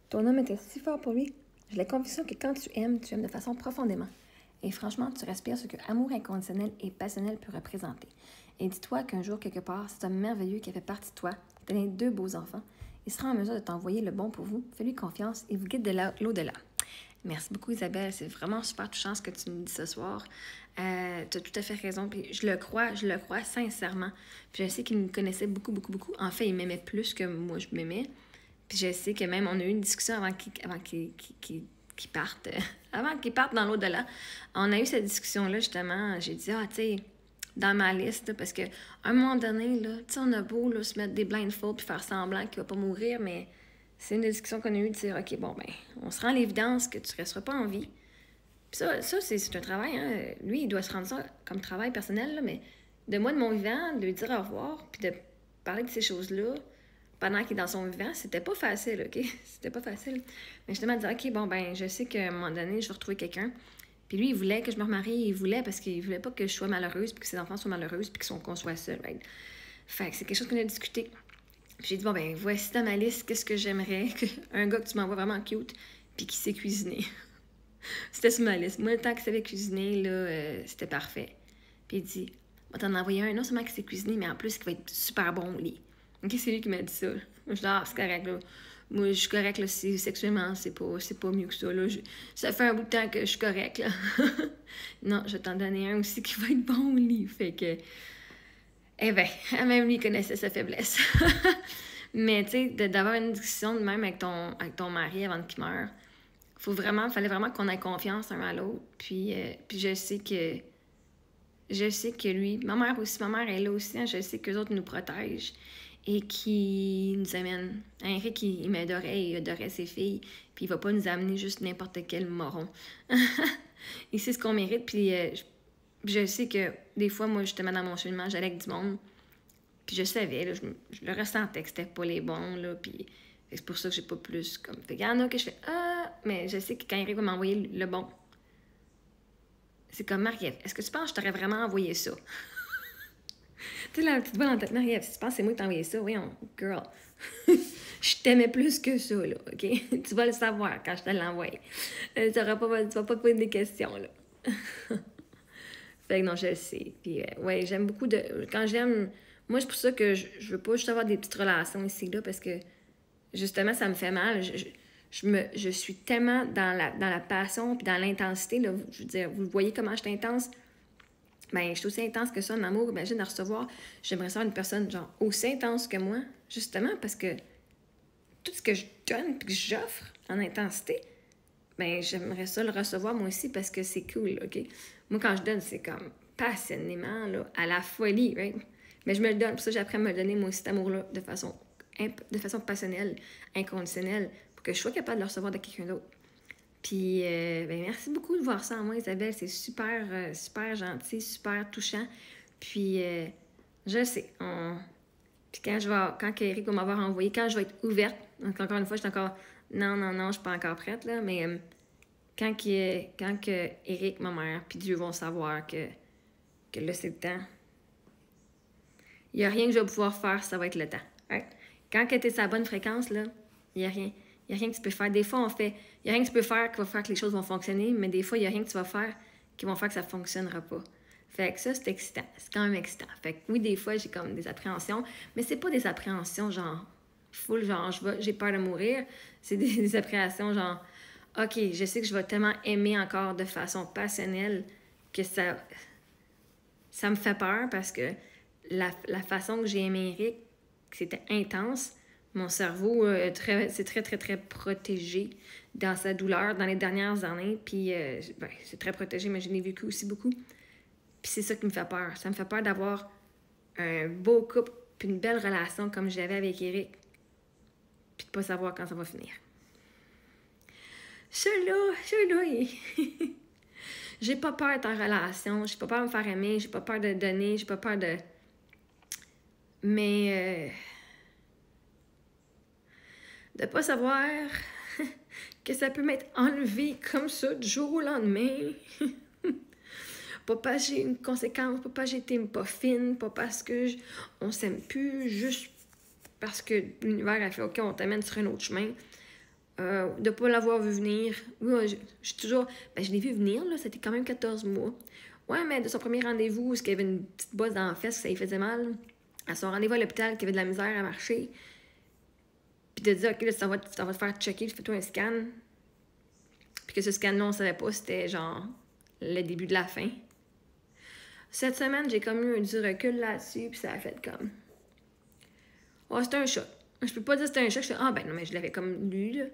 Ton homme était si fort pour lui. J'ai la conviction que quand tu aimes de façon profondément. Et franchement, tu respires ce que amour inconditionnel et passionnel peut représenter. Et dis-toi qu'un jour, quelque part, cet homme merveilleux qui a fait partie de toi, t'a donné 2 beaux enfants, il sera en mesure de t'envoyer le bon pour vous. Fais-lui confiance et vous guide de l'au-delà. Merci beaucoup, Isabelle. C'est vraiment super touchant ce que tu me dis ce soir. Tu as tout à fait raison. Puis je le crois sincèrement. Puis je sais qu'il me connaissait beaucoup, beaucoup, beaucoup. En fait, il m'aimait plus que moi, je m'aimais. Puis je sais que même, on a eu une discussion avant qu'il parte. Avant qu'il parte dans l'au-delà. On a eu cette discussion-là, justement. J'ai dit, tu sais, dans ma liste, parce qu'à un moment donné, tu sais, on a beau là, se mettre des blindfolds puis faire semblant qu'il va pas mourir, mais c'est une des discussions qu'on a eues de dire, OK, bon, ben, on se rend à l'évidence que tu ne resteras pas en vie. Puis ça c'est un travail, hein. Lui, il doit se rendre ça comme travail personnel, là, mais de moi, de mon vivant, de lui dire au revoir, puis de parler de ces choses-là pendant qu'il est dans son vivant, c'était pas facile, OK? C'était pas facile. Mais justement, de dire, OK, bon, ben, je sais qu'à un moment donné, je vais retrouver quelqu'un. Puis lui, il voulait que je me remarie, il voulait parce qu'il voulait pas que je sois malheureuse, puis que ses enfants soient malheureux, puis qu'on soit seul, right? Fait que c'est quelque chose qu'on a discuté. J'ai dit, bon, ben, voici dans ma liste, qu'est-ce que j'aimerais, un gars que tu m'envoies vraiment cute, puis qui sait cuisiner. C'était sur ma liste. Moi, le temps qu'il savait cuisiner, là, c'était parfait. Puis il dit, on va t'en envoyer un, non seulement qui sait cuisiner, mais en plus qui va être super bon au lit. OK, c'est lui qui m'a dit ça. Moi, je dis, c'est correct, là. Moi, je suis correcte, là, sexuellement, c'est pas mieux que ça, là. Ça fait un bout de temps que je suis correcte, là. Non, je vais t'en donner un aussi qui va être bon au lit. Fait que, eh bien, même lui connaissait sa faiblesse. Mais, tu sais, d'avoir une discussion de même avec ton mari avant qu'il meure, fallait vraiment qu'on ait confiance l'un à l'autre. Puis je sais que lui, ma mère est là aussi, hein, je sais qu'eux autres nous protègent et qui nous amènent. Henrik, il m'adorait, il adorait ses filles, puis il va pas nous amener juste n'importe quel moron. Il sait ce qu'on mérite, puis je sais que des fois, moi, justement, dans mon cheminement, j'allais avec du monde, puis je savais, là, je le ressentais que c'était pas les bons, là, puis c'est pour ça que j'ai pas plus comme... Fait qu'il y en a que je fais « Ah! » Mais je sais que quand Eric va m'envoyer le bon, c'est comme « Marie-Ève, est-ce que tu penses que je t'aurais vraiment envoyé ça? » Tu sais, la petite voix dans ta tête, « Marie-Ève, si tu penses que c'est moi qui t'ai envoyé ça, voyons, girl. Je t'aimais plus que ça, là, OK? Tu vas le savoir quand je te l'envoie. Tu vas pas te poser des questions, là. » Fait que non, je le sais. Puis, ouais, j'aime beaucoup de... Quand j'aime... Moi, c'est pour ça que je veux pas juste avoir des petites relations ici, là, parce que justement, ça me fait mal. Je suis tellement dans la passion puis dans l'intensité. Là. Je veux dire, vous voyez comment je suis intense? Ben, je suis aussi intense que ça en amour. Imagine à recevoir. J'aimerais ça une personne genre aussi intense que moi, justement, parce que tout ce que je donne puis que j'offre en intensité, ben, j'aimerais ça le recevoir moi aussi parce que c'est cool, OK? Moi, quand je donne, c'est comme passionnément, là, à la folie, right? Mais je me le donne. Pour ça, j'apprends à me le donner, moi aussi, cet amour-là, de façon passionnelle, inconditionnelle, pour que je sois capable de le recevoir de quelqu'un d'autre. Puis, ben, merci beaucoup de voir ça en moi, Isabelle. C'est super, super gentil, super touchant. Puis, je sais. Puis, quand Eric va m'avoir envoyé, quand je vais être ouverte, donc encore une fois, je suis encore... Non, je suis pas encore prête, là, mais quand Eric, ma mère, puis Dieu vont savoir que là, c'est le temps, il n'y a rien que je vais pouvoir faire, ça va être le temps. Right? Quand tu es sur la bonne fréquence, là, il n'y a rien. Il n'y a rien que tu peux faire. Des fois, il n'y a rien que tu peux faire qui va faire que les choses vont fonctionner, mais des fois, il n'y a rien que tu vas faire qui va faire que ça ne fonctionnera pas. Fait que ça, c'est excitant. C'est quand même excitant. Fait que oui, des fois, j'ai comme des appréhensions, mais c'est pas des appréhensions genre full, genre j'ai peur de mourir. C'est des appréhensions genre OK, je sais que je vais tellement aimer encore de façon passionnelle que ça me fait peur parce que la façon que j'ai aimé Eric, c'était intense. Mon cerveau c'est très, très, très protégé dans sa douleur dans les dernières années. Puis, c'est très protégé, mais je l'ai vécu aussi beaucoup. Puis c'est ça qui me fait peur. Ça me fait peur d'avoir un beau couple puis une belle relation comme j'avais avec Eric. Puis de pas savoir quand ça va finir. Celui-là, j'ai pas peur d'être en relation. J'ai pas peur de me faire aimer. J'ai pas peur de donner. J'ai pas peur de... Mais... de pas savoir que ça peut m'être enlevé comme ça du jour au lendemain. Pas parce que j'ai une conséquence, pas parce que j'ai été pas fine, pas parce que on s'aime plus, juste parce que l'univers a fait « OK, on t'amène sur un autre chemin ». de ne pas l'avoir vu venir. Oui, j'ai toujours... Ben, je l'ai vu venir, là, c'était quand même 14 mois. Ouais, mais de son premier rendez-vous, où il y avait une petite bosse dans la fesse, ça lui faisait mal. À son rendez-vous à l'hôpital, qu'il avait de la misère à marcher. Puis de dire, OK, là, ça va te faire checker, fais-toi un scan. Puis que ce scan-là, on savait pas, c'était genre le début de la fin. Cette semaine, j'ai comme eu du recul là-dessus, puis ça a fait comme... Oh, c'était un choc. Je peux pas dire que c'était un choc. Je fais, ah ben non, mais je l'avais comme lu, là.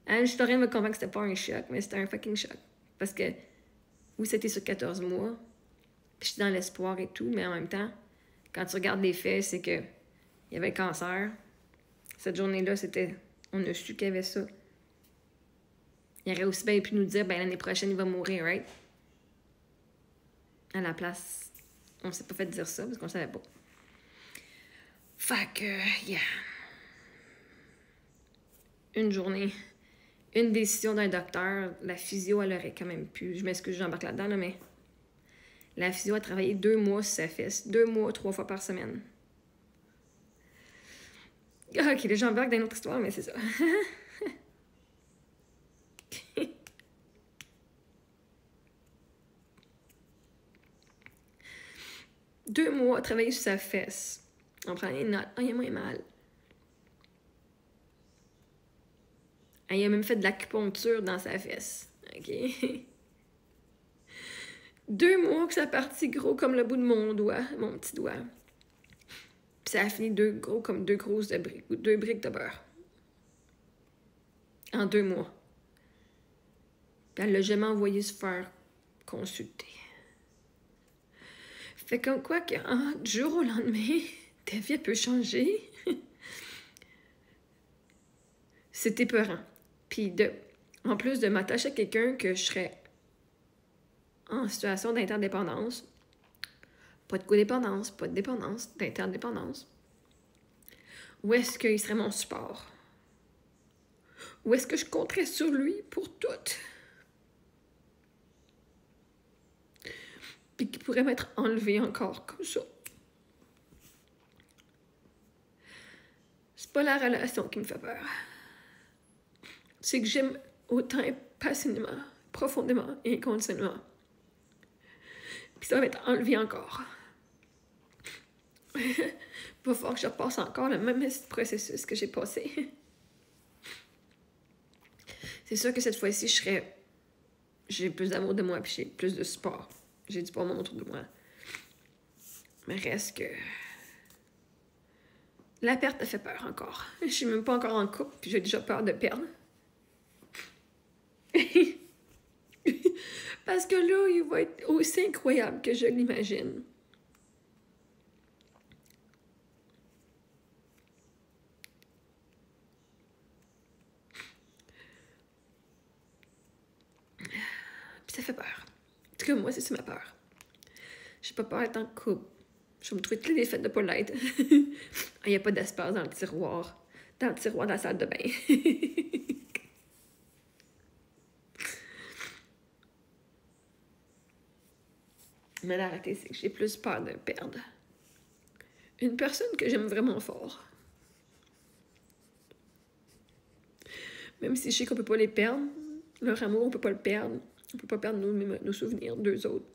Hein, je suis en train de me convaincre que c'était pas un choc, mais c'était un fucking choc. Parce que, oui, c'était sur 14 mois. Puis je suis dans l'espoir et tout, mais en même temps, quand tu regardes les faits, c'est que il y avait le cancer. Cette journée-là, c'était... On a su qu'il y avait ça. Il aurait aussi bien pu nous dire, ben l'année prochaine, il va mourir, right? À la place, on s'est pas fait dire ça, parce qu'on savait pas. Fait que, yeah. Une journée, une décision d'un docteur, la physio, elle aurait quand même pu... Je m'excuse, j'embarque là-dedans, là, mais... La physio a travaillé 2 mois sur sa fesse. 2 mois, 3 fois par semaine. Ok, là, j'embarque dans une autre histoire, mais c'est ça. 2 mois à travailler sur sa fesse. On prend les notes. Ah, il a moins mal. Ah, il a même fait de l'acupuncture dans sa fesse. OK? 2 mois que ça a parti gros comme le bout de mon doigt, mon petit doigt. Puis ça a fini gros comme 2 grosses de briques, ou 2 briques de beurre. En 2 mois. Puis elle l'a jamais envoyé se faire consulter. Fait comme quoi que, du jour au lendemain, ta vie peut changer. C'est épeurant. Puis en plus de m'attacher à quelqu'un que je serais en situation d'interdépendance, pas de codépendance, pas de dépendance, d'interdépendance, où est-ce qu'il serait mon support? Où est-ce que je compterais sur lui pour tout? Puis qu'il pourrait m'être enlevé encore comme ça. C'est pas la relation qui me fait peur. C'est que j'aime autant passionnément, profondément et inconditionnellement. Puis ça va m'être enlevé encore. Il va falloir que je repasse encore le même processus que j'ai passé. C'est sûr que cette fois-ci, j'ai plus d'amour de moi, puis j'ai plus de support. J'ai du bon monde autour de moi. Mais reste que... La perte, elle fait peur encore. Je suis même pas encore en couple, puis j'ai déjà peur de perdre. Parce que là, il va être aussi incroyable que je l'imagine. Puis ça fait peur. En tout cas, moi, c'est ma peur. J'ai pas peur d'être en couple. Je vais me trouver toutes les défaites de pas l'être. Il n'y a pas d'espace dans le tiroir. Dans le tiroir de la salle de bain. Mais la réalité, c'est que j'ai plus peur de perdre une personne que j'aime vraiment fort. Même si je sais qu'on peut pas les perdre, leur amour, on peut pas le perdre. On peut pas perdre nos souvenirs d'eux autres.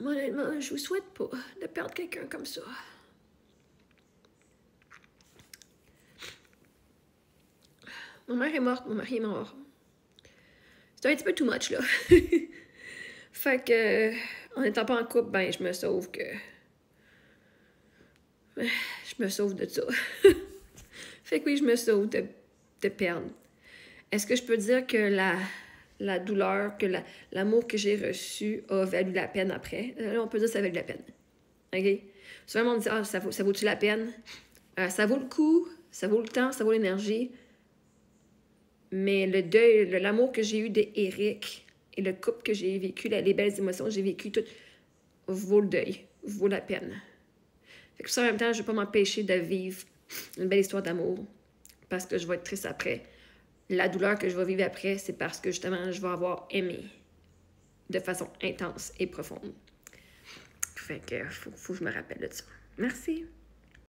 Honnêtement, je vous souhaite pas de perdre quelqu'un comme ça. Ma mère est morte, mon mari est mort. C'est un petit peu too much, là. Fait que, en n'étant pas en couple, ben, je me sauve de ça. Fait que oui, je me sauve de perdre. Est-ce que je peux dire que la douleur, que l'amour que j'ai reçu a valu la peine après? Là, on peut dire que ça vaut la peine. OK? Souvent, on me dit, ah, ça vaut-tu la peine? Ça vaut le coup, ça vaut le temps, ça vaut l'énergie. Mais le deuil, l'amour que j'ai eu d'Éric et le couple que j'ai vécu, les belles émotions que j'ai vécues, tout vaut le deuil, vaut la peine. Fait que ça, en même temps, je ne vais pas m'empêcher de vivre une belle histoire d'amour parce que je vais être triste après. La douleur que je vais vivre après, c'est parce que justement, je vais avoir aimé de façon intense et profonde. Fait que faut que je me rappelle de ça. Merci.